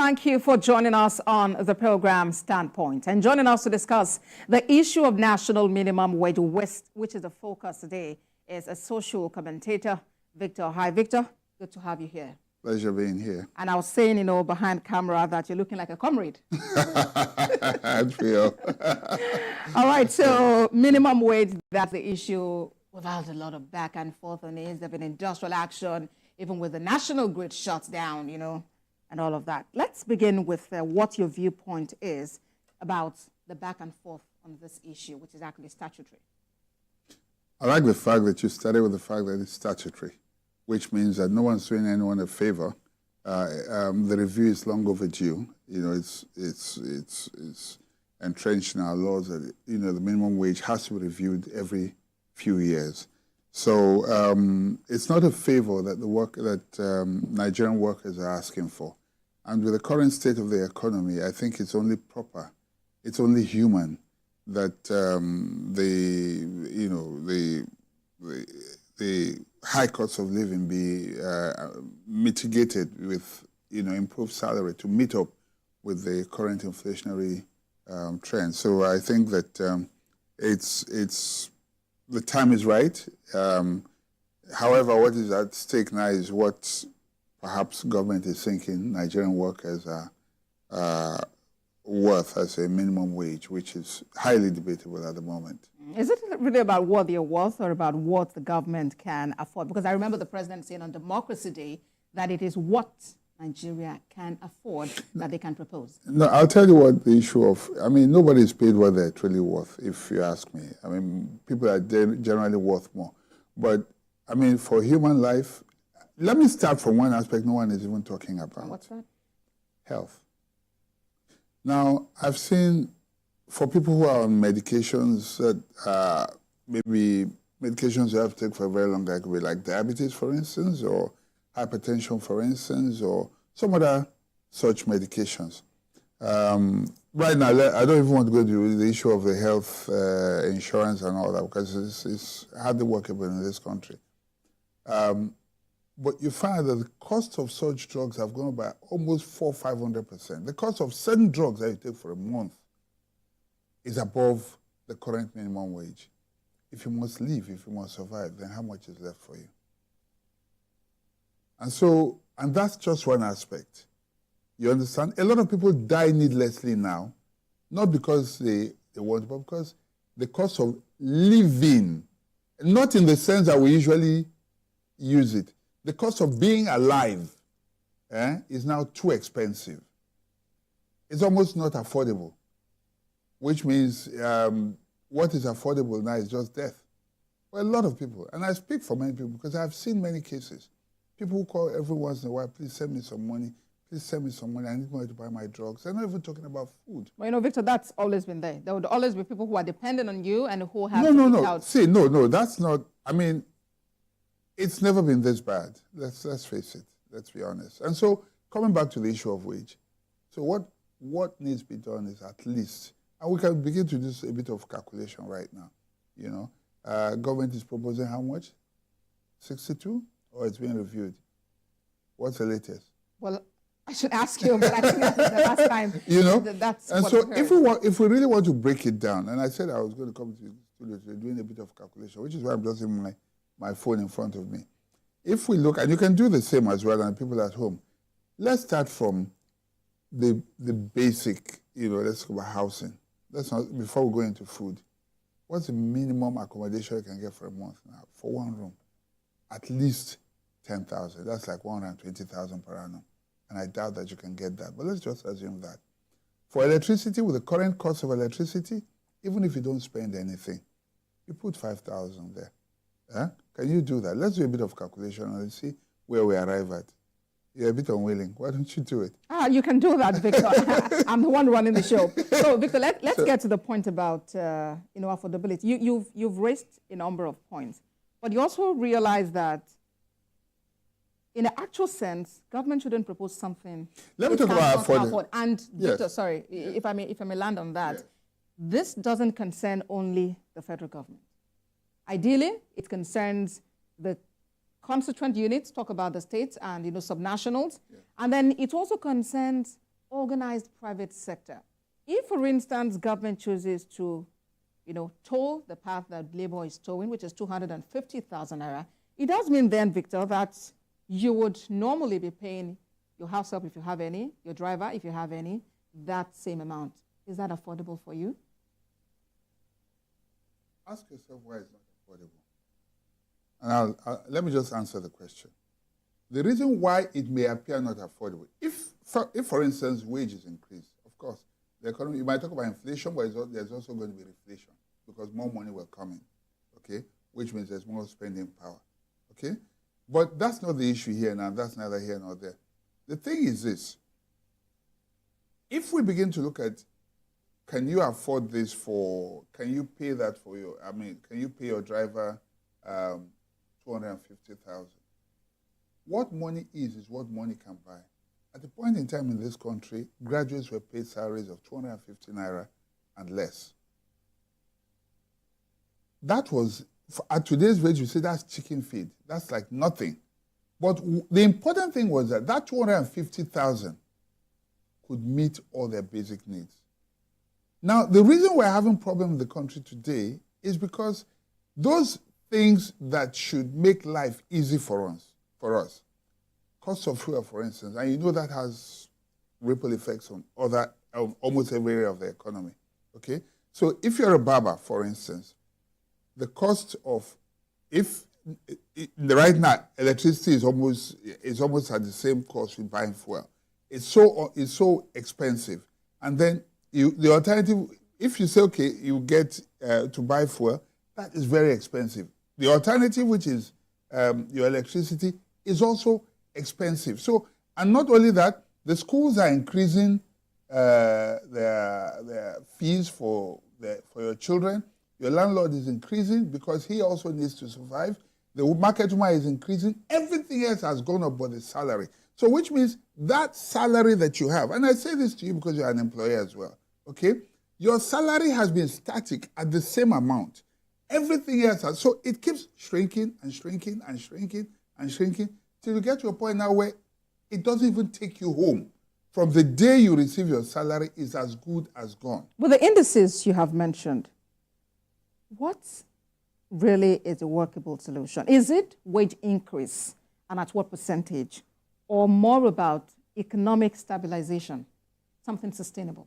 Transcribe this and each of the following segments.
Thank you for joining us on the program Standpoint. And joining us to discuss the issue of national minimum wage, which is the focus today, is a social commentator, Victor. Hi, Victor. Good to have you here. Pleasure being here. And I was saying, behind camera that you're looking like a comrade. I feel. All right, so minimum wage, that's the issue. We've had a lot of back and forth on it. There's been industrial action, even with the national grid shut down, and all of that. Let's begin with what your viewpoint is about the back and forth on this issue, which is actually statutory. I like the fact that you started with the fact that it's statutory, which means that no one's doing anyone a favor. The review is long overdue. It's entrenched in our laws that the minimum wage has to be reviewed every few years. So it's not a favor that Nigerian workers are asking for. And with the current state of the economy, I think it's only proper, it's only human that the high cost of living be mitigated with improved salary to meet up with the current inflationary trend. So I think that the time is right. However, what is at stake now is what perhaps government is thinking Nigerian workers are worth as a minimum wage, which is highly debatable at the moment. Is it really about what they're worth or about what the government can afford? Because I remember the president saying on Democracy Day that it is what Nigeria can afford that they can propose. No, I'll tell you what the issue of, nobody's paid what they're truly worth, if you ask me. People are generally worth more. But, for human life, let me start from one aspect no one is even talking about. What's that? Health. Now, I've seen, for people who are on medications that maybe medications you have to take for a very long time, like diabetes, for instance, or hypertension, for instance, or some other such medications. Right now, I don't even want to go to the issue of the health insurance and all that, because it's hardly workable in this country. But you find that the cost of such drugs have gone up by almost 400–500%. The cost of certain drugs that you take for a month is above the current minimum wage. If you must live, if you must survive, then how much is left for you? And that's just one aspect. You understand? A lot of people die needlessly now, not because they want, but because the cost of living, not in the sense that we usually use it, the cost of being alive is now too expensive. It's almost not affordable, which means what is affordable now is just death. For a lot of people, and I speak for many people because I've seen many cases. People who call every once in a while, please send me some money. Please send me some money. I need money to buy my drugs. They're not even talking about food. Well, Victor, that's always been there. There would always be people who are dependent on you and who have No. See, no, that's not. It's never been this bad. Let's face it. Let's be honest. And so, coming back to the issue of wage, so what needs to be done is at least, and we can begin to do a bit of calculation right now. Government is proposing how much? 62, or it's being reviewed? What's the latest? Well, I should ask you, but I think that's the last time. That's and what so if we really want to break it down, and I said I was going to come to the studio to doing a bit of calculation, which is why I'm just in my phone in front of me. If we look, and you can do the same as well, and people at home, let's start from the basic, let's talk about housing. Before we go into food, what's the minimum accommodation you can get for a month now? For one room, at least 10,000. That's like 120,000 per annum. And I doubt that you can get that. But let's just assume that. For electricity, with the current cost of electricity, even if you don't spend anything, you put 5,000 there. Can you do that? Let's do a bit of calculation and let's see where we arrive at. You're a bit unwilling. Why don't you do it? You can do that, Victor. I'm the one running the show. So, Victor, let's get to the point about affordability. You've raised a number of points, but you also realize that in the actual sense, government shouldn't propose something. Let me talk about affordability. And Victor, sorry, if I may land on that, this doesn't concern only the federal government. Ideally, it concerns the constituent units, talk about the states and subnationals, and then it also concerns organized private sector. If, for instance, government chooses to, tow the path that labor is towing, which is 250,000 naira, it does mean then, Victor, that you would normally be paying your house help if you have any, your driver if you have any, that same amount. Is that affordable for you? Ask yourself why it's not affordable. And let me just answer the question. The reason why it may appear not affordable, if for instance, wages increase, of course, the economy, you might talk about inflation, but there's also going to be reflation because more money will come in, okay? Which means there's more spending power, okay? But that's not the issue here now. That's neither here nor there. The thing is this. If we begin to look at, can you afford this can you pay that for can you pay your driver 250,000? What money is what money can buy. At the point in time in this country, graduates were paid salaries of 250 naira and less. That was, at today's rate, you say that's chicken feed. That's like nothing. But the important thing was that 250,000 could meet all their basic needs. Now, the reason we're having problems in the country today is because those things that should make life easy for us, cost of fuel, for instance, and you know that has ripple effects on almost every area of the economy, okay? So if you're a barber, for instance, the cost of, right now, electricity is almost at the same cost with buying fuel. It's so expensive. And then the alternative, if you say, okay, you get to buy fuel, that is very expensive. The alternative, which is your electricity, is also expensive. So, and not only that, the schools are increasing their fees for your children. Your landlord is increasing because he also needs to survive. The market woman is increasing. Everything else has gone up but the salary. So which means that salary that you have, and I say this to you because you're an employer as well, okay? Your salary has been static at the same amount. Everything else so it keeps shrinking and shrinking and shrinking and shrinking till you get to a point now where it doesn't even take you home. From the day you receive your salary is as good as gone. With the indices you have mentioned, what really is a workable solution? Is it wage increase, and at what percentage? Or more about economic stabilization, something sustainable?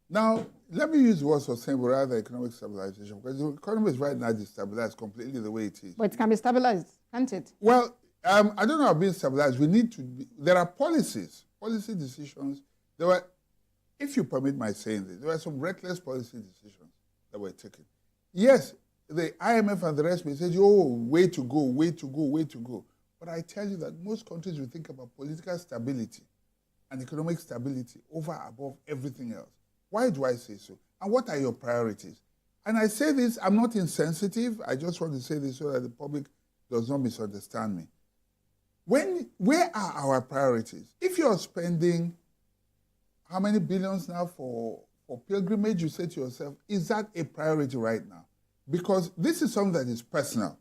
Now, let me use the word sustainable rather than economic stabilization, because the economy is right now destabilized completely the way it is. But it can be stabilized, can't it? Well, I don't know about being stabilized. There are policy decisions. If you permit my saying this, there were some reckless policy decisions that were taken. Yes, the IMF and the rest may say, oh, way to go, way to go, way to go. But I tell you that most countries will think about political stability and economic stability above everything else. Why do I say so? And what are your priorities? And I say this, I'm not insensitive. I just want to say this so that the public does not misunderstand me. Where are our priorities? If you're spending how many billions now for pilgrimage, you say to yourself, is that a priority right now? Because this is something that is personal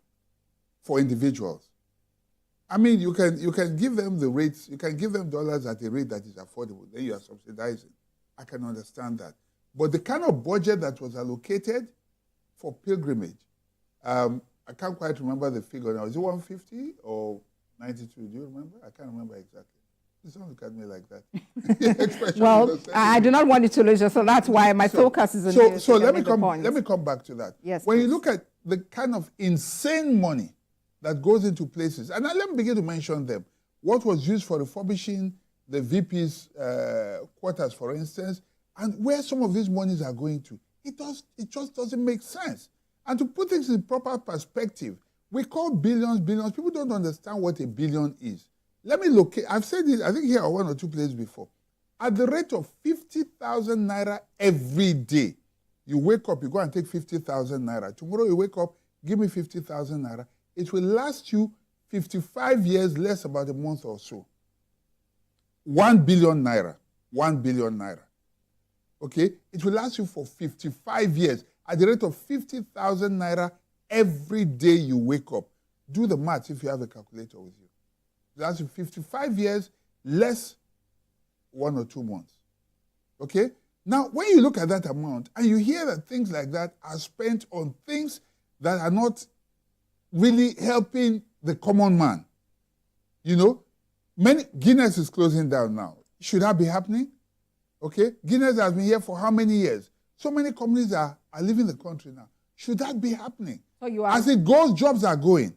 for individuals. I mean, you can give them the rates, you can give them dollars at a rate that is affordable. Then you are subsidizing. I can understand that. But the kind of budget that was allocated for pilgrimage, I can't quite remember the figure now. Is it 150 or 92? Do you remember? I can't remember exactly. Please don't look at me like that. Well, I do not want you to lose you, so that's why my focus is on this. So let me come back to that. Yes, when please. You look at the kind of insane money that goes into places, and now let me begin to mention them. What was used for refurbishing the VP's quarters, for instance, and where some of these monies are going to, it just doesn't make sense. And to put things in proper perspective, we call billions billions. People don't understand what a billion is. Let me locate. I've said this, I think here or one or two places before. At the rate of 50,000 naira every day, you wake up, you go and take 50,000 naira. Tomorrow you wake up, give me 50,000 naira. It will last you 55 years, less about a month or so. 1 billion naira. 1 billion naira. Okay? It will last you for 55 years at the rate of 50,000 naira every day you wake up. Do the math if you have a calculator with you. It lasts you 55 years, less 1 or 2 months. Okay? Now, when you look at that amount and you hear that things like that are spent on things that are not really helping the common man, you know, Guinness is closing down now. Should that be happening? Okay? Guinness has been here for how many years? So many companies are leaving the country now. Should that be happening? So as it goes, jobs are going.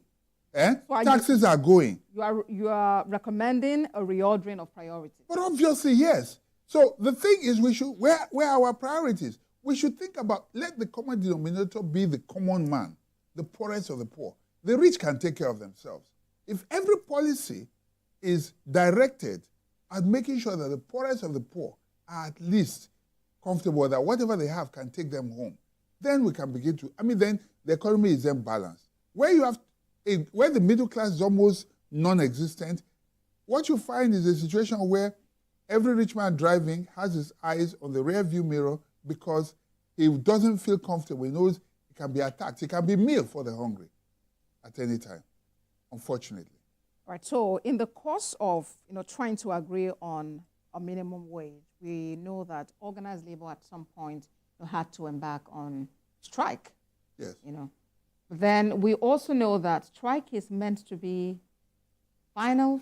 So Taxes are going. You are recommending a reordering of priorities. But obviously, yes. So the thing is, where are our priorities? We should think about, let the common denominator be the common man, the poorest of the poor. The rich can take care of themselves. If every policy is directed at making sure that the poorest of the poor are at least comfortable, that whatever they have can take them home, then we can begin to, then the economy is then balanced. Where the middle class is almost non-existent, what you find is a situation where every rich man driving has his eyes on the rear view mirror because he doesn't feel comfortable. He knows he can be attacked. It can be meal for the hungry at any time, unfortunately. All right. So in the course of trying to agree on a minimum wage, we know that organized labor at some point had to embark on strike. Yes. Then we also know that strike is meant to be final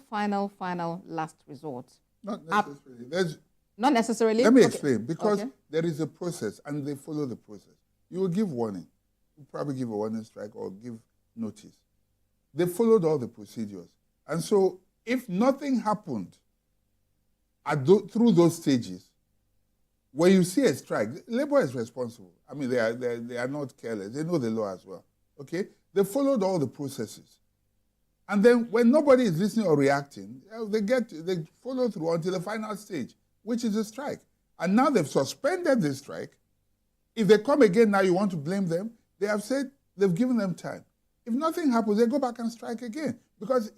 last resort. Not necessarily. Not necessarily? Let me explain. Because there is a process and they follow the process. You will give warning. You probably give a warning strike or give notice. They followed all the procedures. And so if nothing happened through those stages, when you see a strike, labor is responsible. They are not careless. They know the law as well. Okay? They followed all the processes. And then when nobody is listening or reacting, they follow through until the final stage, which is a strike. And now they've suspended the strike. If they come again now, you want to blame them. They have said they've given them time. If nothing happens, they go back and strike again. Because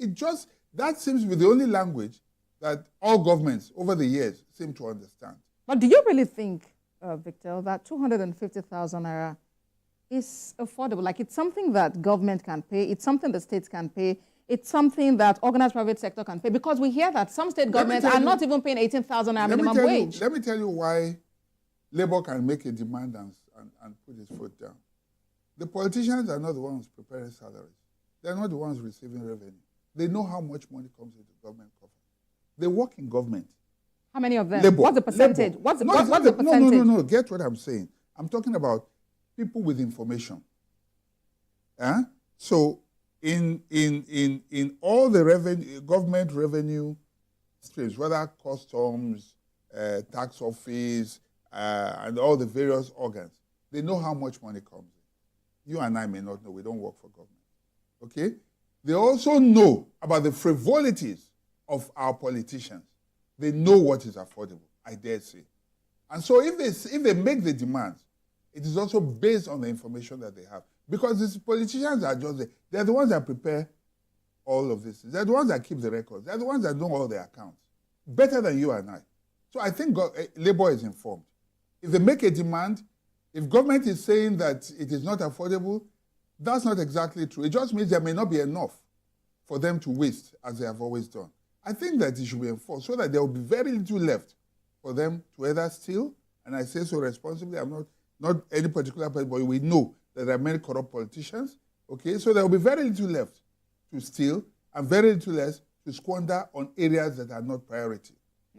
that seems to be the only language that all governments over the years seem to understand. But do you really think, Victor, that 250,000 naira is affordable? Like, it's something that government can pay, it's something the states can pay, it's something that organized private sector can pay? Because we hear that some state governments are not even paying 18,000 naira minimum wage. Let me tell you why labor can make a demand and put its foot down. The politicians are not the ones preparing salaries. They're not the ones receiving revenue. They know how much money comes into government coffers. They work in government. How many of them? Labor. What's the percentage? What's the percentage? No. Get what I'm saying. I'm talking about people with information. So in all the government revenue streams, whether customs, tax office, and all the various organs, they know how much money comes in. You and I may not know. We don't work for government. Okay? They also know about the frivolities of our politicians. They know what is affordable, I dare say. And so if they make the demands, it is also based on the information that they have. Because these politicians are they're the ones that prepare all of this. They're the ones that keep the records. They're the ones that know all the accounts. Better than you and I. So I think labor is informed. If they make a demand, if government is saying that it is not affordable, that's not exactly true. It just means there may not be enough for them to waste, as they have always done. I think that it should be enforced so that there will be very little left for them to either steal, and I say so responsibly, I'm not any particular person, but we know that there are many corrupt politicians, okay? So there will be very little left to steal and very little less to squander on areas that are not priority.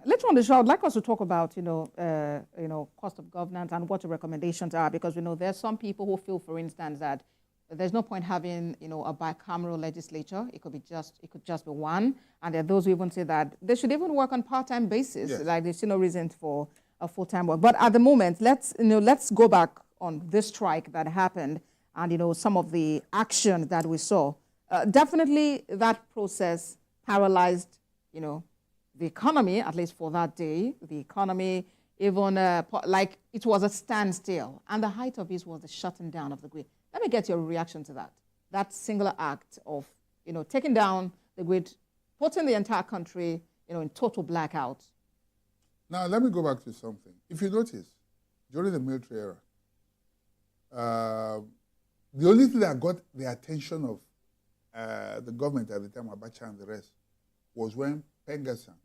Later on the show, I'd like us to talk about, cost of governance and what the recommendations are, because we know there's some people who feel, for instance, that there's no point having, a bicameral legislature. It could just be one. And there are those who even say that they should even work on part-time basis. Yes. Like there's no reason for a full-time work. But at the moment, let's go back on this strike that happened and, some of the action that we saw. Definitely that process paralyzed, the economy, at least for that day. The economy, even like it was a standstill. And the height of it was the shutting down of the grid. Let me get your reaction to that. That singular act of, taking down the grid, putting the entire country, in total blackout. Now, let me go back to something. If you notice, during the military era, the only thing that got the attention of the government at the time, Abacha and the rest, was when Pengassan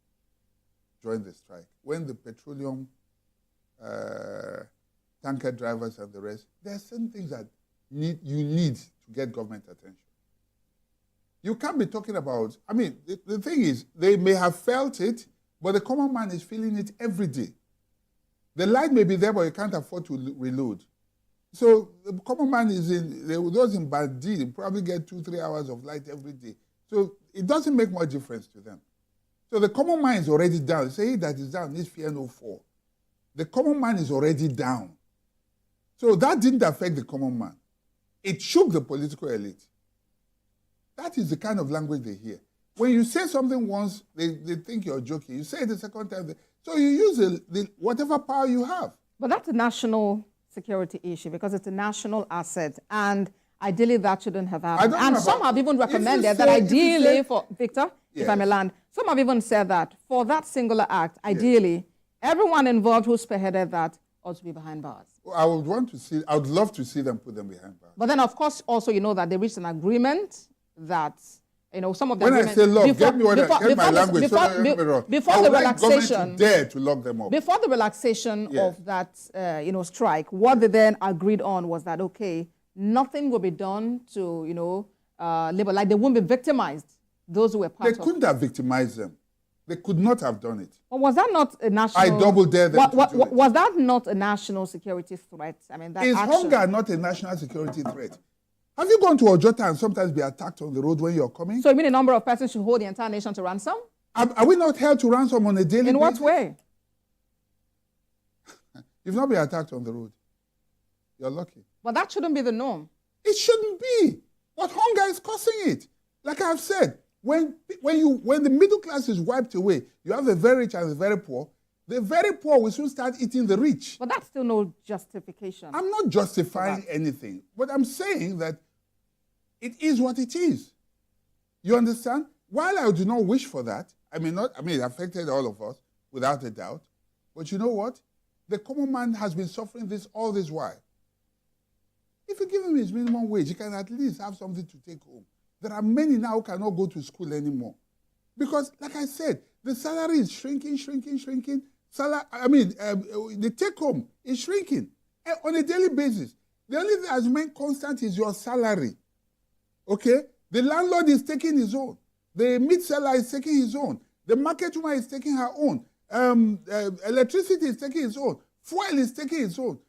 joined the strike, when the petroleum tanker drivers and the rest, there are certain things that you need to get government attention. You can't be talking about, I mean, the thing is, they may have felt it, but the common man is feeling it every day. The light may be there, but you can't afford to reload. So the common man is those in Bandi probably get 2-3 hours of light every day. So it doesn't make much difference to them. So the common man is already down. Say that is down, this fear no fall. The common man is already down. So that didn't affect the common man. It shook the political elite. That is the kind of language they hear. When you say something once, they think you're joking. You say it the second time. So you use whatever power you have. But that's a national security issue because it's a national asset. And ideally, that shouldn't have happened. And some have even recommended that ideally, for Victor, yes, if I may land, some have even said that for that singular act, ideally, yes, everyone involved who spearheaded that ought to be behind bars. Well, I would love to see them put them behind bars. But then, of course, also, you know that they reached an agreement that, you know, some of the when I say lock, get my language. Before the relaxation, dare to lock them up. Before the relaxation, yes, of that, you know, strike, what they then agreed on was that, okay, nothing will be done to, you know, labor, like they won't be victimized. Those who were part of. They couldn't have victimized them. They could not have done it. Well, was that not a national? I double dare them to do it. Was that not a national security threat? I mean, that is action. Hunger not a national security threat? Have you gone to Ojota and sometimes be attacked on the road when you're coming? So you mean a number of persons should hold the entire nation to ransom? Are we not held to ransom on a daily basis? In what way? You've not been attacked on the road. You're lucky. But that shouldn't be the norm. It shouldn't be. But hunger is causing it. Like I've said, when the middle class is wiped away, you have the very rich and the very poor. The very poor will soon start eating the rich. But that's still no justification. I'm not justifying anything, but I'm saying that it is what it is. You understand? While I do not wish for that, it affected all of us, without a doubt. But you know what? The common man has been suffering this all this while. If you give him his minimum wage, he can at least have something to take home. There are many now who cannot go to school anymore. Because, like I said, the salary is shrinking. The take-home is shrinking on a daily basis. The only thing that has remained constant is your salary. Okay? The landlord is taking his own. The meat seller is taking his own. The market woman is taking her own. Electricity is taking its own. Fuel is taking its own.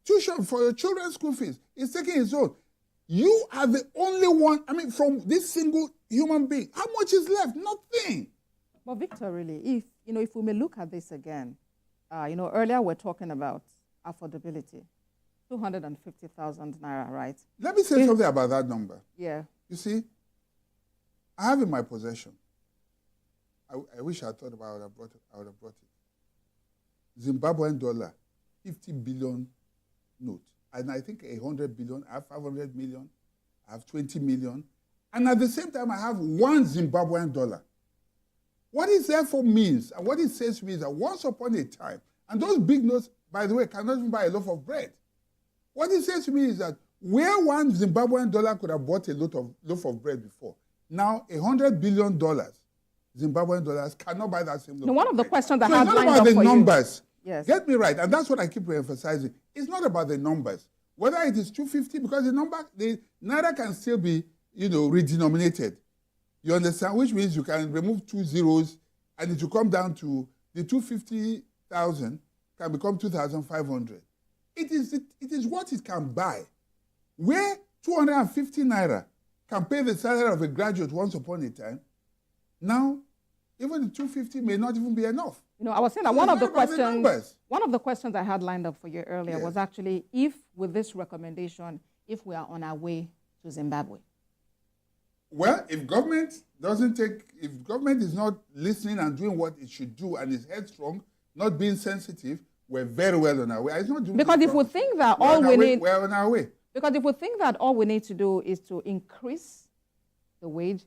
Tuition for your children's school fees is taking its own. You are the only one, from this single human being. How much is left? Nothing. But Victor, really, if we may look at this again, earlier we're talking about affordability, 250,000 naira, right? Let me say something about that number. Yeah. You see, I have in my possession, I wish I thought about it, I would have brought it. Zimbabwean dollar, 50 billion note. And I think 100 billion, I have 500 million, I have 20 million. And at the same time, I have one Zimbabwean dollar. What it therefore means, and what it says to me is that once upon a time, and those big notes, by the way, cannot even buy a loaf of bread. What it says to me is that where one Zimbabwean dollar could have bought a loaf of bread before, now $100 billion Zimbabwean dollars cannot buy that same loaf of bread. One of the questions I have lined up for you. It's not about the numbers. Yes. Get me right, and that's what I keep emphasizing. It's not about the numbers. Whether it is 250, because the naira can still be, redenominated. You understand? Which means you can remove 2 zeros, and it will come down to the 250,000 can become 2,500. It is what it can buy. Where 250 naira can pay the salary of a graduate once upon a time, now even the 250 may not even be enough. I was saying that one of the questions I had lined up for you earlier was actually if, with this recommendation, if we are on our way to Zimbabwe. Well, if government is not listening and doing what it should do and is headstrong, not being sensitive, we're very well on our way. It's not doing because if we think that we're on our way. Because if we think that all we need to do is to increase the wage,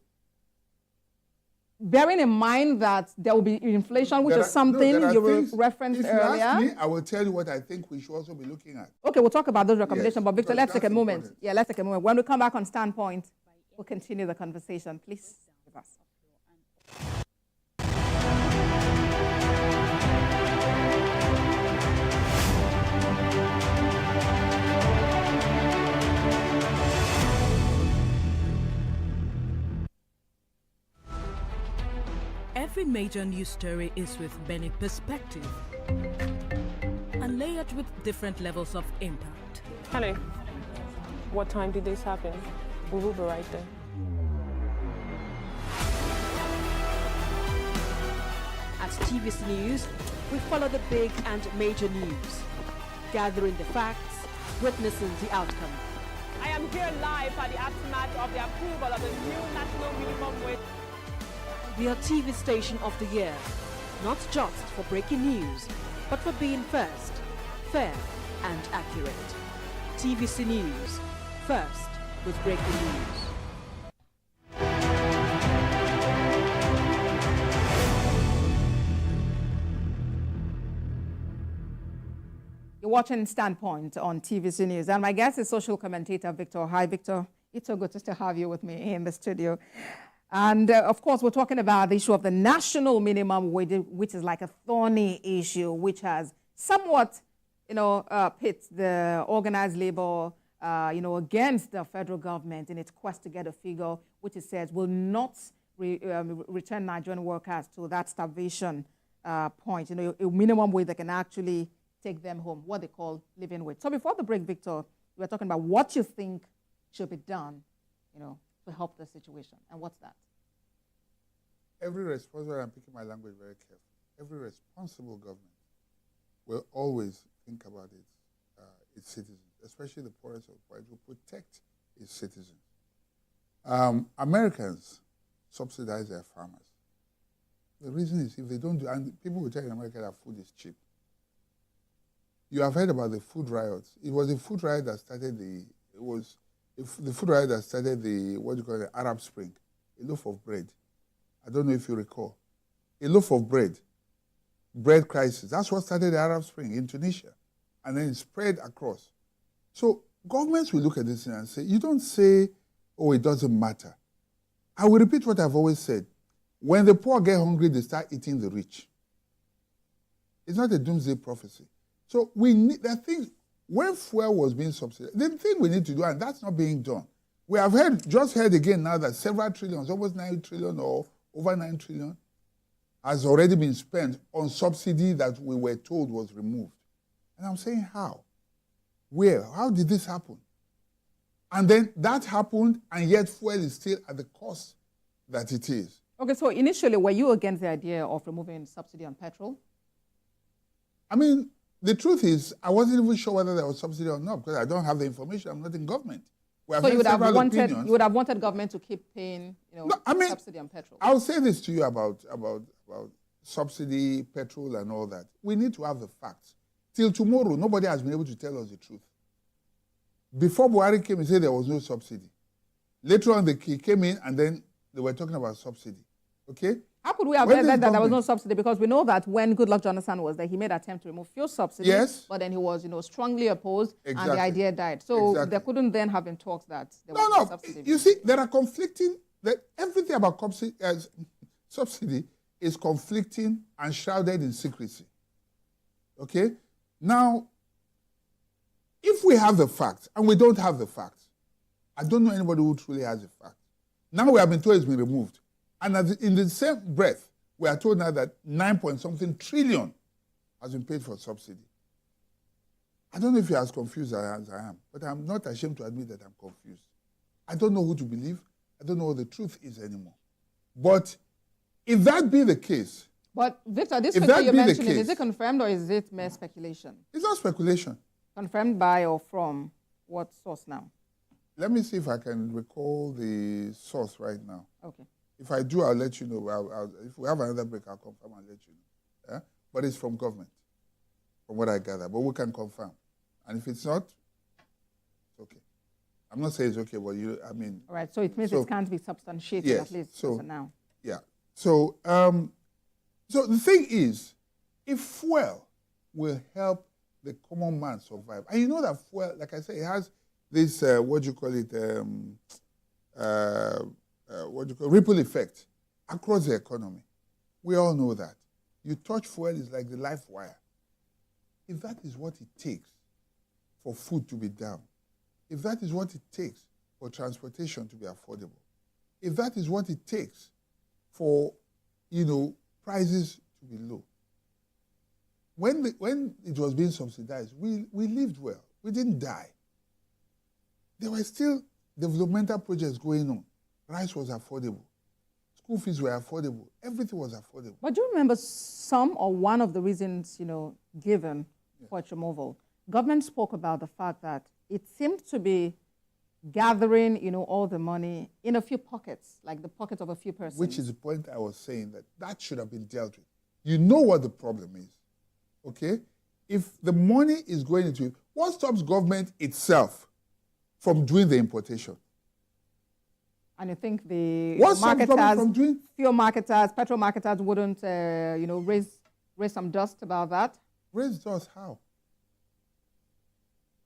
bearing in mind that there will be inflation, which is something you referenced earlier. If you ask me, I will tell you what I think we should also be looking at. Okay, we'll talk about those recommendations, but Victor, let's take a moment. Important. Yeah, let's take a moment. When we come back on Standpoint, we'll continue the conversation. Please with us. Every major news story is with many perspectives and layered with different levels of impact. Hello. What time did this happen? We will be right there. At TVC News, we follow the big and major news, gathering the facts, witnessing the outcome. I am here live at the aftermath of the approval of the new national minimum wage. We are TV Station of the Year, not just for breaking news, but for being first, fair and accurate. TVC News, first with breaking news. You're watching Standpoint on TVC News, and my guest is social commentator Victor. Hi, Victor. It's so good to have you with me in the studio. And of course, we're talking about the issue of the national minimum wage, which is like a thorny issue, which has somewhat, pit the organized labor, against the federal government in its quest to get a figure, which it says will not return Nigerian workers to that starvation point. A minimum wage that can actually take them home, what they call living wage. So before the break, Victor, we were talking about what you think should be done, to help the situation. And what's that? Every responsible, I'm picking my language very carefully, every responsible government will always think about its citizens, especially the poorest of the poor, to protect its citizens. Americans subsidize their farmers. The reason is if they don't do, and people will tell you in America that food is cheap. You have heard about the food riots. It was a food riot that started the Arab Spring. A loaf of bread. I don't know if you recall. A loaf of bread crisis. That's what started the Arab Spring in Tunisia. And then it spread across. So governments will look at this and say, you don't say, oh, it doesn't matter. I will repeat what I've always said. When the poor get hungry, they start eating the rich. It's not a doomsday prophecy. So we need that thing. When fuel was being subsidized, the thing we need to do, and that's not being done. We have just heard again now that several trillions, almost 9 trillion or over 9 trillion, has already been spent on subsidy that we were told was removed. And I'm saying, how? Where? How did this happen? And then that happened, and yet fuel is still at the cost that it is. Okay, so initially, were you against the idea of removing subsidy on petrol? I mean, the truth is, I wasn't even sure whether there was subsidy or not because I don't have the information. I'm not in government. So you would have wanted government to keep paying, subsidy on petrol. I'll say this to you about subsidy, petrol, and all that. We need to have the facts. Till tomorrow, nobody has been able to tell us the truth. Before Buhari came, he said there was no subsidy. Later on, he came in, and then they were talking about subsidy. Okay? How could we have heard that there was no subsidy? Because we know that when Goodluck Jonathan was there, he made an attempt to remove fuel subsidy. Yes. But then he was, strongly opposed, exactly. And the idea died. So there couldn't then have been talks that there was no subsidy. You see, there are conflicting. Everything about subsidy is conflicting and shrouded in secrecy. Okay? Now, if we have the facts and we don't have the facts, I don't know anybody who truly has the facts. Now we have been told it's been removed. And in the same breath, we are told now that 9-point-something trillion has been paid for subsidy. I don't know if you're as confused as I am, but I'm not ashamed to admit that I'm confused. I don't know who to believe. I don't know what the truth is anymore. But if that be the case... But, Victor, this figure you're mentioning, is it confirmed or is it mere speculation? It's not speculation. Confirmed by or from what source now? Let me see if I can recall the source right now. Okay. If I do, I'll let you know. If we have another break, I'll confirm and let you know. Yeah? But it's from government, from what I gather. But we can confirm. And if it's not, it's okay. I'm not saying it's okay, but All right, so it means it can't be substantiated, yes, at least for now. Yeah. So, so the thing is, if fuel will help the common man survive, and you know that fuel, like I say, it has this, ripple effect across the economy. We all know that. You touch fuel, is like the life wire. If that is what it takes for food to be down, if that is what it takes for transportation to be affordable, if that is what it takes for, prices to be low. When it was being subsidized, we lived well. We didn't die. There were still developmental projects going on. Rice was affordable. School fees were affordable. Everything was affordable. But do you remember some or one of the reasons, given for its removal? Government spoke about the fact that it seemed to be gathering, all the money in a few pockets, like the pockets of a few persons. Which is the point I was saying, that should have been dealt with. You know what the problem is, okay? If the money is going into it, what stops government itself from doing the importation? And you think the What stops government marketers, from doing? fuel marketers, petrol marketers wouldn't, raise some dust about that? Raise dust how?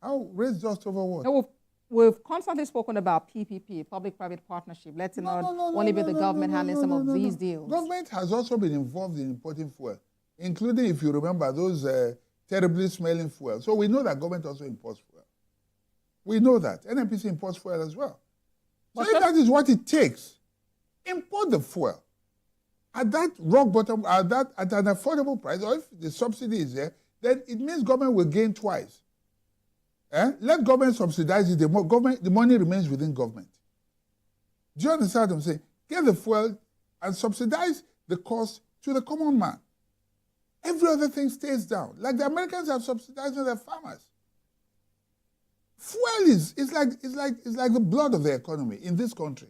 How raise dust over what? No, we've constantly spoken about PPP, public-private partnership. Let's not only be the government handling some of these deals. Government has also been involved in importing fuel, including, if you remember, those terribly smelling fuel. So we know that government also imports fuel. We know that. NNPC imports fuel as well. So if that is what it takes, import the fuel at that rock bottom, at an affordable price, or if the subsidy is there, then it means government will gain twice. Let government subsidize it. The money remains within government. Do you understand what I'm saying? Get the fuel and subsidize the cost to the common man. Every other thing stays down. Like the Americans have subsidized their farmers. Fuel is like the blood of the economy in this country.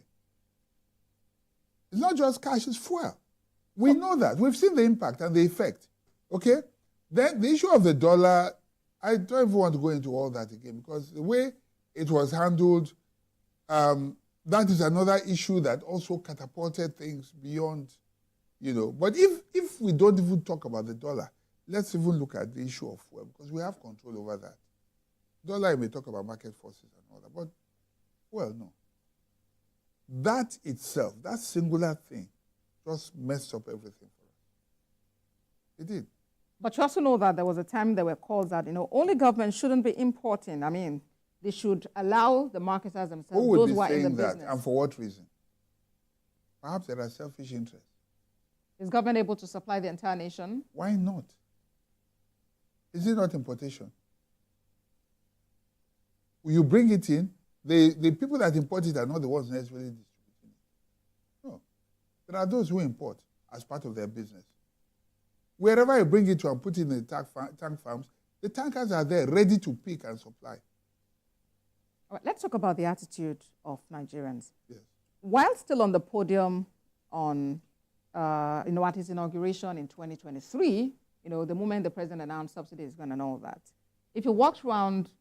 It's not just cash, it's fuel. We know that. We've seen the impact and the effect. Okay? Then the issue of the dollar, I don't even want to go into all that again because the way it was handled, that is another issue that also catapulted things beyond, But if we don't even talk about the dollar, let's even look at the issue of fuel because we have control over that. Dollar, you may talk about market forces and all that, but, no. That itself, that singular thing, just messed up everything for us. It did. But you also know that there was a time there were calls that, only government shouldn't be importing. I mean, they should allow the marketers themselves, who would those be who are in the saying that, business. and for what reason? Perhaps there are selfish interests. Is government able to supply the entire nation? Why not? Is it not importation? You bring it in, the people that import it are not the ones necessarily distributing it. No. There are those who import as part of their business. Wherever you bring it to and put it in the tank farms, the tankers are there ready to pick and supply. All right, let's talk about the attitude of Nigerians. Yes. While still on the podium on at his inauguration in 2023, the moment the president announced subsidy is going and all that, if you walk around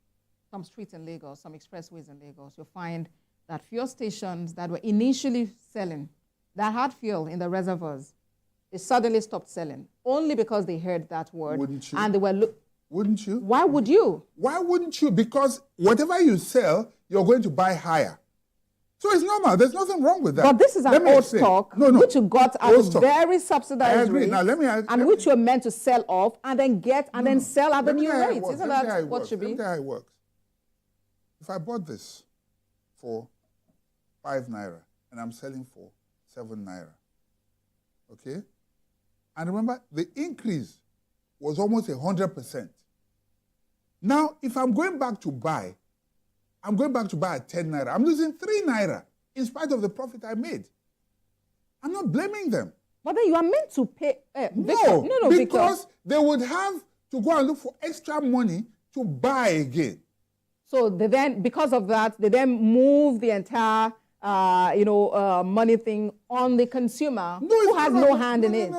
some streets in Lagos, some expressways in Lagos, you'll find that fuel stations that were initially selling, that had fuel in the reservoirs, they suddenly stopped selling only because they heard that word. Wouldn't you? And they were Wouldn't you? Why would you? Why wouldn't you? Because whatever you sell, you're going to buy higher. So it's normal. There's nothing wrong with that. But this is an old stock which you got at a very subsidized rate, and which you're meant to sell off and then sell at the new rates. Isn't that what should be? Let me tell you how it works. If I bought this for 5 naira and I'm selling for 7 naira, okay? And remember, the increase was almost 100%. Now, if I'm going back to buy, I'm going back to buy at 10 naira. I'm losing 3 naira in spite of the profit I made. I'm not blaming them. But then you are meant to pay. No, because they would have to go and look for extra money to buy again. So they then, because of that, they then move the entire, money thing on the consumer who has no hand in it.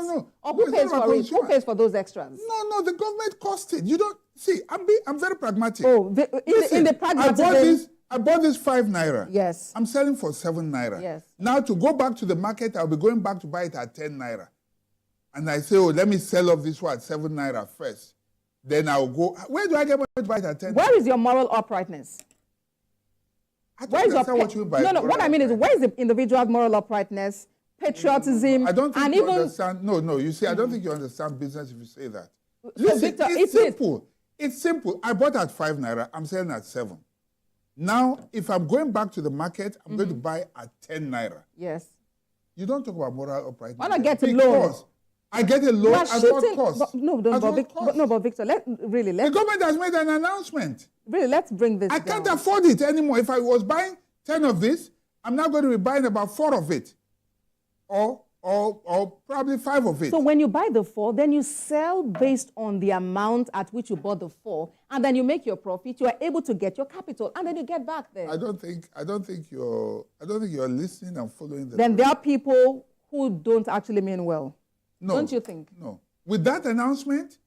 Or who pays for it? Who pays for those extras? No, the government cost it. You don't see. I'm very pragmatic. Oh, in the pragmatism. I bought this 5 naira. Yes. I'm selling for 7 naira. Yes. Now to go back to the market, I'll be going back to buy it at 10 naira. And I say, let me sell off this one at 7 naira first. Then I'll go. Where do I get money to buy it at 10? Where is your moral uprightness? I don't understand what you mean by what I mean is, where is the individual's moral uprightness, patriotism, I don't think you understand. No, you see, I don't think you understand business if you say that. Listen, Victor, it's simple. It's simple. I bought at 5 naira. I'm selling at 7. Now, if I'm going back to the market, I'm going to buy at 10 naira. Yes. You don't talk about moral uprightness. Why not get a loan? I get a loan You are at what shooting- cost? but- no, At but, what Vic- cost? but no, but Victor, The let's government has made an announcement. let's bring this I down. can't afford it anymore. If I was buying 10 of this, I'm now going to be buying about 4 of it. Or probably 5 of it. So when you buy the 4, then you sell based on the amount at which you bought the 4, and then you make your profit. You are able to get your capital, and then you get back there. I don't think you're listening and following the. Then there are people who don't actually mean well. No, Don't you think? No. With that announcement,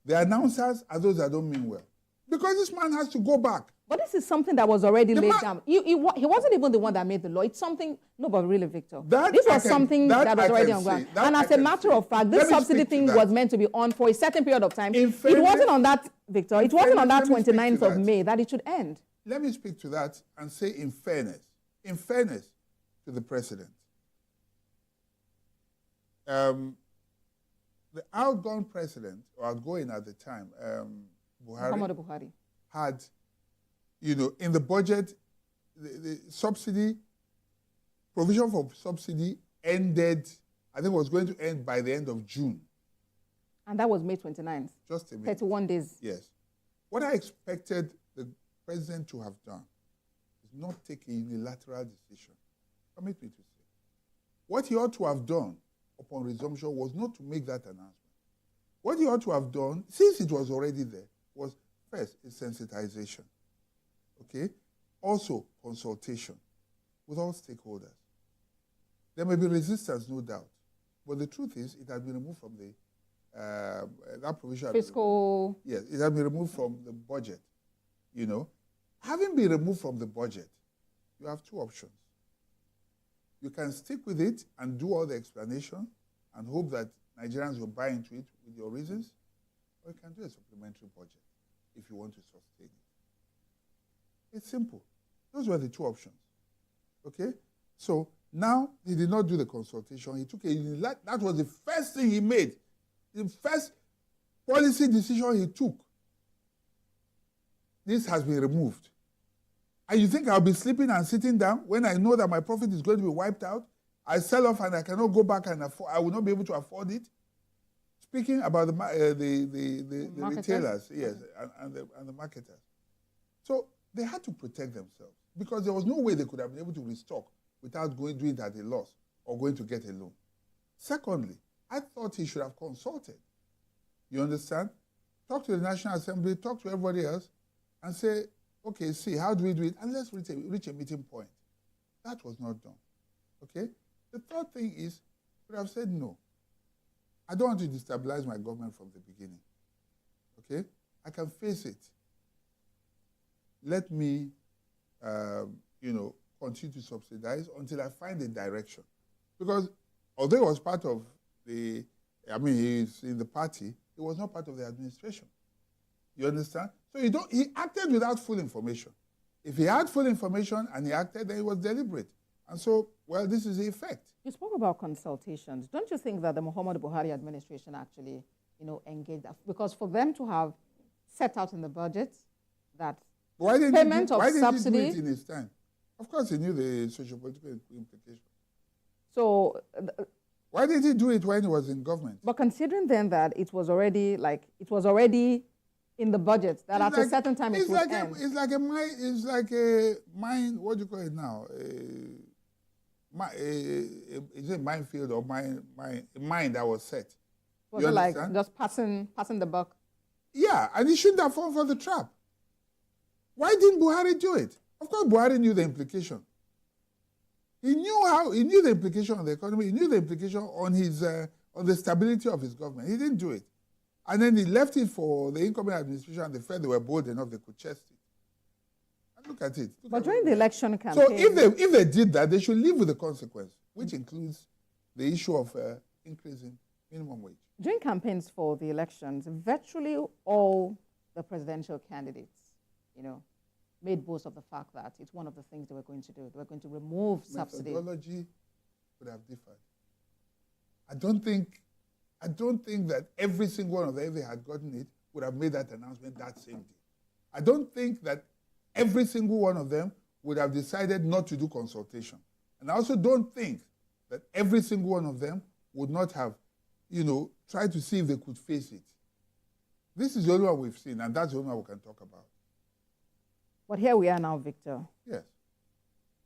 the announcers are those that don't mean well, because this man has to go back. But this is something that was already The laid man- down. He wasn't even the one that made the law. It's something, no, but really, Victor. That This I was can- something that that was I already can on ground. say. That And I as a can matter say. of fact, Let this me subsidy speak to thing that. was meant to be on for a certain period of time. In It fairness- wasn't on that, Victor. It wasn't on that fairness, let me speak to 29th of that. May that it should end. Let me speak to that and say in fairness to the president. The outgoing president, or outgoing at the time, Muhammadu Buhari. had, in the budget, the subsidy, provision for subsidy ended, I think it was going to end by the end of June. And that was May 29th. Just a minute. 31 days. Yes. What I expected the president to have done is not take a unilateral decision. Permit me to say. What he ought to have done upon resumption was not to make that announcement. What he ought to have done, since it was already there, was first a sensitization. Okay? Also, consultation with all stakeholders. There may be resistance, no doubt. But the truth is, it has been removed from the that provision. Fiscal. Yes, it has been removed from the budget. Having been removed from the budget, you have 2 options. You can stick with it and do all the explanation and hope that Nigerians will buy into it with your reasons, or you can do a supplementary budget if you want to sustain it. It's simple. Those were the 2 options. Okay? So now he did not do the consultation. He took that was the first thing he made. The first policy decision he took. This has been removed. And you think I'll be sleeping and sitting down when I know that my profit is going to be wiped out? I sell off and I cannot go back and I will not be able to afford it. Speaking about the retailers, yes, and the marketers. So they had to protect themselves because there was no way they could have been able to restock without doing it at a loss or going to get a loan. Secondly, I thought he should have consulted. You understand? Talk to the National Assembly, talk to everybody else, and say, okay, see, how do we do it? And let's reach a meeting point. That was not done. Okay? The third thing is, we have said no. I don't want to destabilize my government from the beginning. Okay? I can face it. Let me, continue to subsidize until I find a direction. Because although he was part of he's in the party, he was not part of the administration. You understand? So he acted without full information. If he had full information and he acted, then he was deliberate. And so, this is the effect. You spoke about consultations. Don't you think that the Muhammadu Buhari administration actually, engaged that? Because for them to have set out in the budget that payment of subsidy. Why didn't he do it in his time? Of course, he knew the socio-political implications. So, why did he do it when he was in government? But considering then that it was already in the budget that at a certain time it would end. It's like a mine. What do you call it now? Is it minefield or mine that was set? Was it like just passing the buck? Yeah, and he shouldn't have fallen for the trap. Why didn't Buhari do it? Of course, Buhari knew the implication. He knew the implication on the economy. He knew the implication on the stability of his government. He didn't do it. And then he left it for the incoming administration, and they felt they were bold enough they could chest it. And look at it. But during the election campaign... So if they did that, they should live with the consequence, which includes the issue of increasing minimum wage. During campaigns for the elections, virtually all the presidential candidates, made boast of the fact that it's one of the things they were going to do. They were going to remove subsidy. Methodology would have differed. I don't think that every single one of them, if they had gotten it, would have made that announcement that same day. I don't think that every single one of them would have decided not to do consultation. And I also don't think that every single one of them would not have, try to see if they could face it. This is the only one we've seen, and that's the only one we can talk about. But here we are now, Victor. Yes.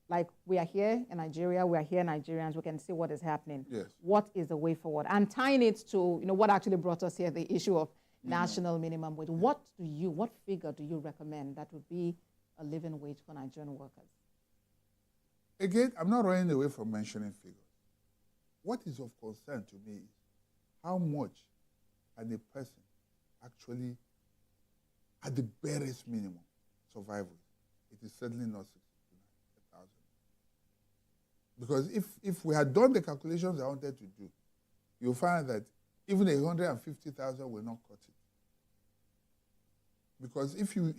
Like, we are here in Nigeria, we are here Nigerians, we can see what is happening. Yes. What is the way forward? And tying it to, what actually brought us here, the issue of national minimum wage. What figure do you recommend that would be a living wage for Nigerian workers? Again, I'm not running away from mentioning figures. What is of concern to me is how much can a person actually, at the barest minimum, survive with. It is certainly not 69,000. Because if we had done the calculations I wanted to do, you'll find that even 150,000 will not cut it. Because if you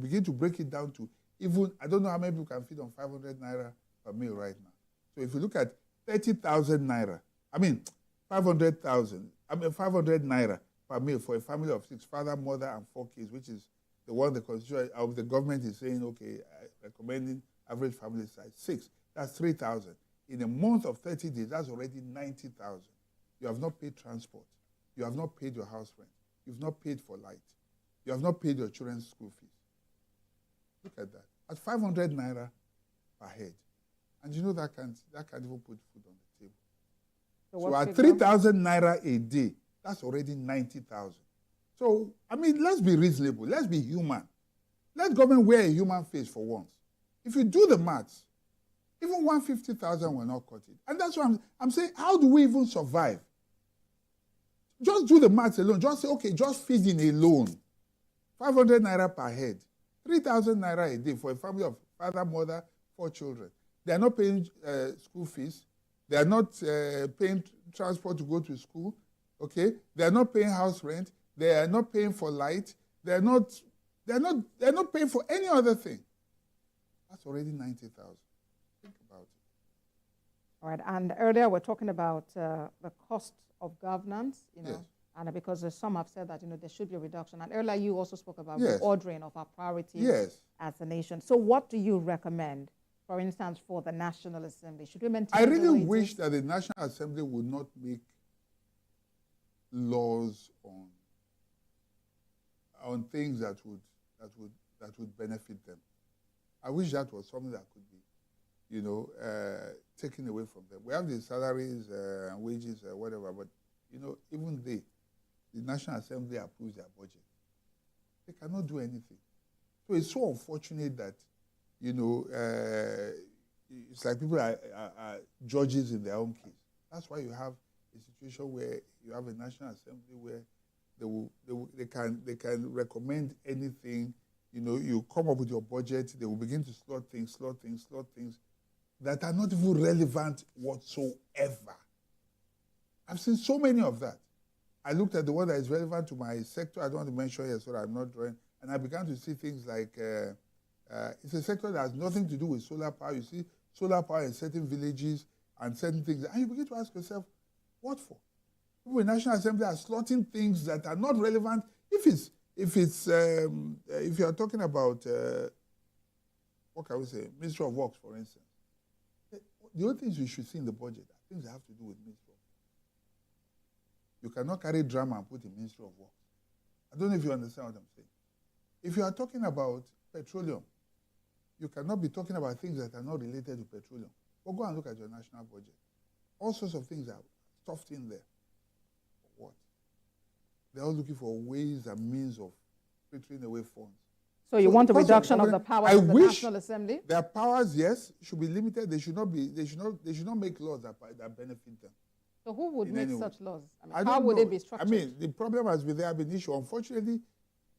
begin to break it down to even, I don't know how many people can feed on 500 naira per meal right now. So if you look at 30,000 naira, 500 naira per meal for a family of 6, father, mother, and 4 kids, which is the one the constitution of the government is saying, okay, recommending average family size 6. That's 3,000. In a month of 30 days, that's already 90,000. You have not paid transport. You have not paid your house rent. You've not paid for light. You have not paid your children's school fees. Look at that. At 500 naira per head. And you know that can't even put food on the table. So at 3,000 naira a day, that's already 90,000. So, let's be reasonable. Let's be human. Let government wear a human face for once. If you do the maths, even 150,000 will not cut it. And that's why I'm saying, how do we even survive? Just do the maths alone. Just say, okay, just feeding alone. 500 naira per head. 3,000 naira a day for a family of father, mother, 4 children. They are not paying school fees. They are not paying transport to go to school. Okay? They are not paying house rent. They are not paying for light. They're not paying for any other thing. That's already 90,000. Think about it. All right. And earlier we're talking about the cost of governance, Yes. and because some have said that, there should be a reduction. And earlier you also spoke about Yes. reordering of our priorities Yes. as a nation. So what do you recommend, for instance, for the National Assembly? Should we maintain I really the way it wish is? that the National Assembly would not make laws on things that would benefit them. I wish that was something that could be, taken away from them. We have the salaries and wages, whatever, but even the National Assembly approves their budget. They cannot do anything. So it's so unfortunate that, it's like people are judges in their own case. That's why you have a situation where you have a National Assembly where they can recommend anything. You come up with your budget, they will begin to slot things that are not even relevant whatsoever. I've seen so many of that. I looked at the one that is relevant to my sector. I don't want to mention here so that I'm not drawing. And I began to see things like, it's a sector that has nothing to do with solar power. You see solar power in certain villages and certain things. And you begin to ask yourself, what for? People in National Assembly are slotting things that are not relevant. If you're talking about, what can we say, Ministry of Works, for instance. The only things you should see in the budget are things that have to do with Ministry of Works. You cannot carry drama and put in Ministry of Works. I don't know if you understand what I'm saying. If you are talking about petroleum, you cannot be talking about things that are not related to petroleum. But go and look at your national budget. All sorts of things are stuffed in there. For what? They're all looking for ways and means of filtering away funds. So you want a reduction of the powers of the National Assembly? Their powers, yes, should be limited. They should not make laws that benefit them. So who would make such laws? How would it be structured? The problem has been there have been issue. Unfortunately,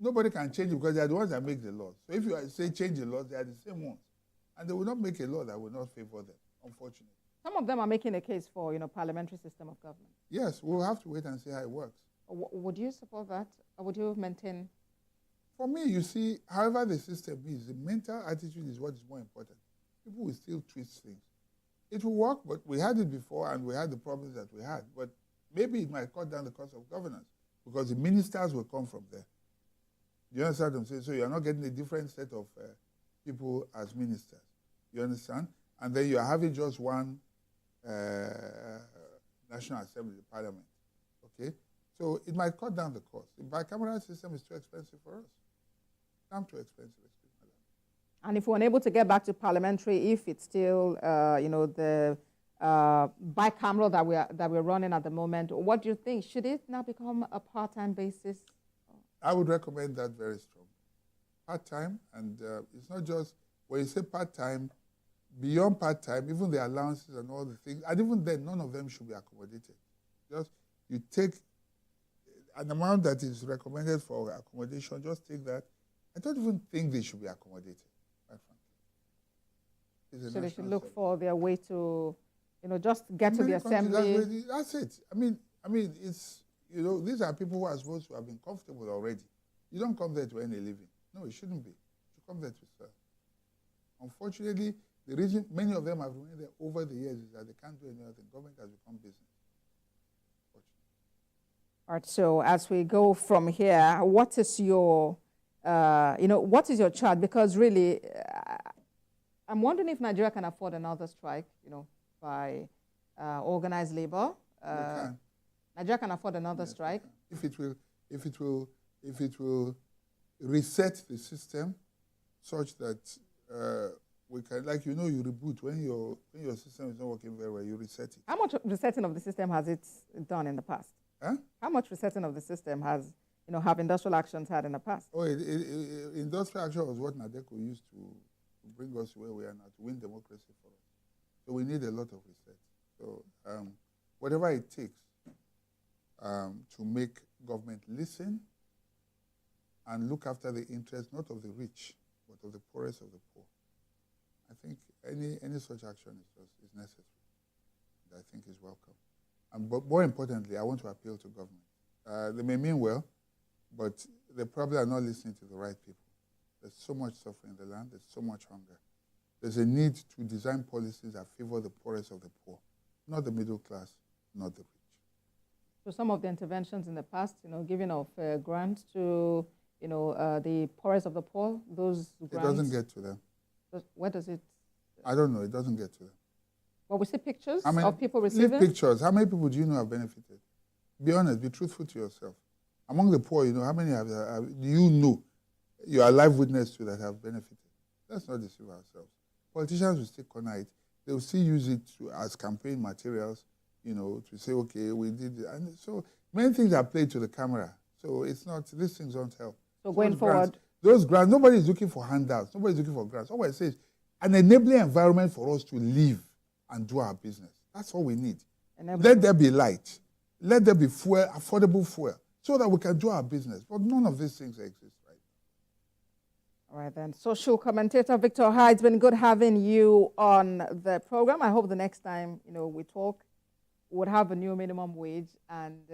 nobody can change it because they are the ones that make the laws. So if you say change the laws, they are the same ones. And they will not make a law that will not favor them, unfortunately. Some of them are making a case for, parliamentary system of government. Yes, we'll have to wait and see how it works. Would you support that? Or would you maintain? For me, you see, however the system is, the mental attitude is what is more important. People will still twist things. It will work, but we had it before and we had the problems that we had. But maybe it might cut down the cost of governance because the ministers will come from there. You understand what I'm saying? So you're not getting a different set of people as ministers. You understand? And then you're having just one National Assembly, Parliament. Okay? So it might cut down the cost. The bicameral system is too expensive for us. Damn too expensive. Excuse me. And if we're unable to get back to parliamentary, if it's still, the bicameral that we're running at the moment, what do you think? Should it now become a part-time basis? I would recommend that very strong. Part-time, and it's not just, when you say part-time, beyond part-time, even the allowances and all the things, and even then, none of them should be accommodated. Just, you take an amount that is recommended for accommodation, just take that. I don't even think they should be accommodated, quite frankly. So they should look for their way to, just get to the assembly. That's it. I mean, it's, these are people who are supposed to have been comfortable already. You don't come there to earn a living. No, it shouldn't be. You come there to serve. Unfortunately, the reason many of them have remained there over the years is that they can't do any other thing. Government has become business. All right, so as we go from here, what is your, what is your chart? Because really, I'm wondering if Nigeria can afford another strike, by organized labor. Nigeria can afford another strike. If it will reset the system such that we can, you reboot when your system is not working very well, you reset it. How much resetting of the system has it done in the past? Huh? How much resetting of the system has, have industrial actions had in the past? Oh, industrial action was what NADECO used to bring us to where we are now, to win democracy for us. So we need a lot of reset. So whatever it takes to make government listen and look after the interests, not of the rich, but of the poorest of the poor. I think any such action is necessary, and I think is welcome. But more importantly, I want to appeal to government. They may mean well, but they probably are not listening to the right people. There's so much suffering in the land. There's so much hunger. There's a need to design policies that favor the poorest of the poor, not the middle class, not the rich. So some of the interventions in the past, giving of grants to, the poorest of the poor, those grants. It doesn't get to them. Where does it? I don't know. It doesn't get to them. Well, we see pictures of people receiving. Leave pictures. How many people do you know have benefited? Be honest. Be truthful to yourself. Among the poor, how many do you know you are live witness to that have benefited? Let's not deceive ourselves. Politicians will still corner it. They will still use it as campaign materials, to say, okay, we did it. And so many things are played to the camera. So it's not, these things don't help. So going forward. Those grants, nobody is looking for handouts. Nobody is looking for grants. All I say is an enabling environment for us to live and do our business. That's all we need. Let there be light. Let there be fuel, affordable fuel, so that we can do our business. But none of these things exist right now. All right, then. Social commentator Victor Hyde, it's been good having you on the program. I hope the next time, we talk, we would have a new minimum wage. And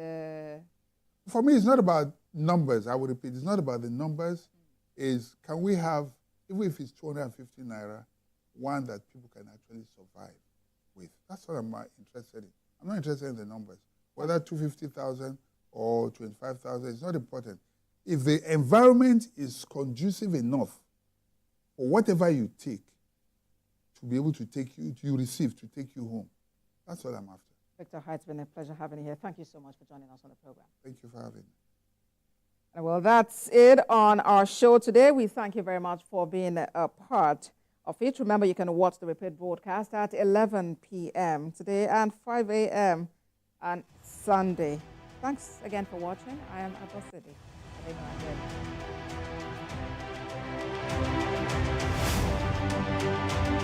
for me, it's not about numbers. I would repeat, it's not about the numbers. Is can we have, even if it's 250 naira, one that people can actually survive with? That's what I'm interested in. I'm not interested in the numbers. Whether 250,000 or 25,000, it's not important. If the environment is conducive enough for whatever you take to be able to take you receive to take you home, that's what I'm after. Victor Hyde, it's been a pleasure having you here. Thank you so much for joining us on the program. Thank you for having me. Well, that's it on our show today. We thank you very much for being a part of it. Remember, you can watch the repeat broadcast at 11 p.m. today and 5 a.m. on Sunday. Thanks again for watching. I am Affordability. Have a nice day.